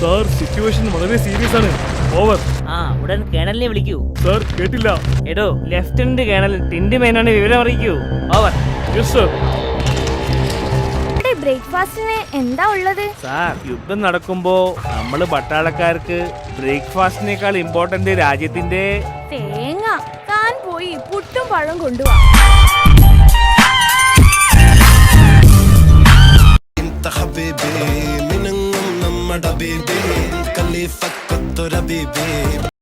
Sir situation വളരെ serious ആണ്. Over. ഉടൻ കേണലിനെ വിളിക്കൂ. സാർ കേട്ടില്ല. എടോ ലെഫ്റ്റനന്റ് കേണൽ ടിൻഡു മേനോനെ വിവരം അറിയിക്കൂ. ഓവർ. Yes sir. ബ്രേക്ക്ഫാസ്റ്റിന് എന്താ ഉള്ളത്? സാർ യുദ്ധം നടക്കുമ്പോ നമ്മള് പട്ടാളക്കാർക്ക് ബ്രേക്ക്ഫാസ്റ്റിനേക്കാൾ ഇമ്പോർട്ടന്റ് രാജ്യത്തിന്റെ തേങ്ങ. താൻ പോയി പുട്ടും പഴം കൊണ്ടുവാ.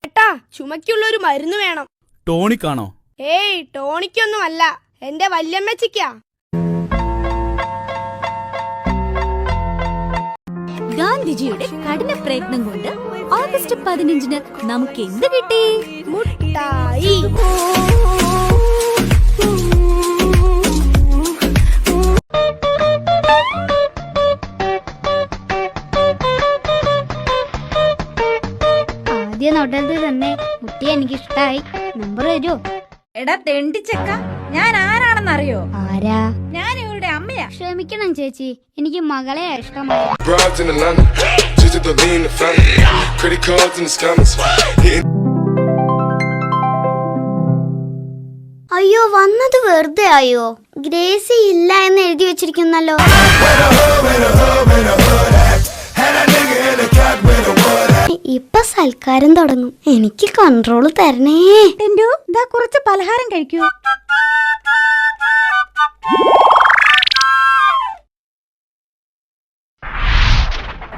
ഏട്ടാ, ചുമക്കുള്ള ഒരു മരുന്ന് വേണം. ടോണിക്കാണോ? ഏയ്, ടോണിക്കൊന്നും അല്ല, എന്റെ വല്യമ്മച്ചിക്കാ. ഗാന്ധിജിയുടെ കഠിന പ്രയത്നം കൊണ്ട് ഓഗസ്റ്റ് 15-ന് നമുക്ക് എന്ത് കിട്ടി? മുട്ടായി. ആദ്യ നോട്ടത്തിൽ തന്നെ കുട്ടിയെ എനിക്കിഷ്ടായി. നമ്പർ തരുമോ? എടാ തെണ്ടിച്ചക്ക, ഞാൻ ആരാണെന്നറിയോ? ആരാ? ഞാൻ ഇവരുടെ അമ്മയാ. ക്ഷമിക്കണം ചേച്ചി, എനിക്ക് മകളെ ഇഷ്ടമായി. അയ്യോ, വന്നത് വെറുതെ ആയോ? ഗ്രേസി ഇല്ല എന്ന് എഴുതി വെച്ചിരിക്കുന്നല്ലോ. ഇപ്പൊ സൽക്കാരം തുടങ്ങും. എനിക്ക് കൺട്രോൾ തരണേ. കുറച്ച് പലഹാരം കഴിക്കൂ.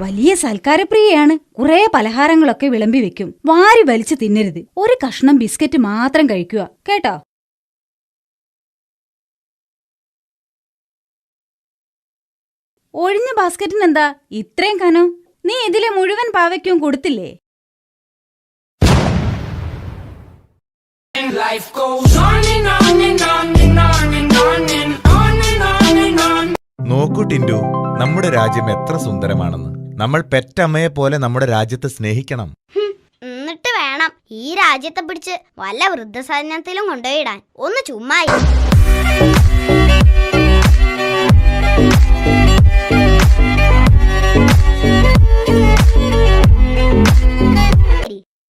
വലിയ സൽക്കാരപ്രിയയാണ്. കുറെ പലഹാരങ്ങളൊക്കെ വിളമ്പി വെക്കും. വാരി വലിച്ചു തിന്നരുത്. ഒരു കഷ്ണം ബിസ്ക്കറ്റ് മാത്രം കഴിക്കുക, കേട്ടോ? ഒഴിഞ്ഞ ബാസ്ക്കറ്റിനെന്താ ഇത്രയും കനം? നീ ഇതിലെ മുഴുവൻ പാവയ്ക്കും കൊടുത്തില്ലേ? നോക്കൂ ടിൻഡു, നമ്മുടെ രാജ്യം എത്ര സുന്ദരമാണെന്ന്. നമ്മൾ പെറ്റമ്മയെ പോലെ നമ്മുടെ രാജ്യത്തെ സ്നേഹിക്കണം. എന്നിട്ട് വേണം ഈ രാജ്യത്തെ പിടിച്ച് വല്ല വൃദ്ധസദനത്തിലും കൊണ്ടുപോയിടാൻ. ഒന്ന് ചുമ്മായി.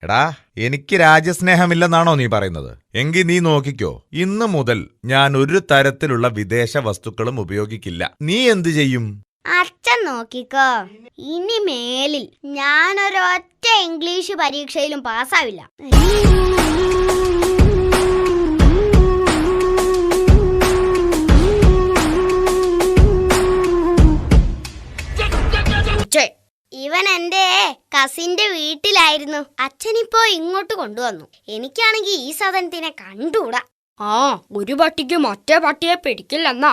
എടാ, എനിക്ക് രാജ്യസ്നേഹമില്ലെന്നാണോ നീ പറയുന്നത്? എങ്കിൽ നീ നോക്കിക്കോ, ഇന്നു മുതൽ ഞാൻ ഒരു തരത്തിലുള്ള വിദേശ വസ്തുക്കളും ഉപയോഗിക്കില്ല. നീ എന്തു ചെയ്യും? അച്ഛൻ നോക്കിക്കോ. ഇനി മേലിൽ ഞാനൊരൊറ്റ ഇംഗ്ലീഷ് പരീക്ഷയിലും പാസ്സാവില്ല. ഇവൻ എന്റെ കസിന്റെ വീട്ടിലായിരുന്നു. അച്ഛനിപ്പോ ഇങ്ങോട്ട് കൊണ്ടുവന്നു. എനിക്കാണെങ്കിൽ ഈ സാധനത്തിനെ കണ്ടുകൂടാ. ഒരു പട്ടിക്ക് മറ്റേ പട്ടിയെ പിടിക്കില്ലെന്നാ.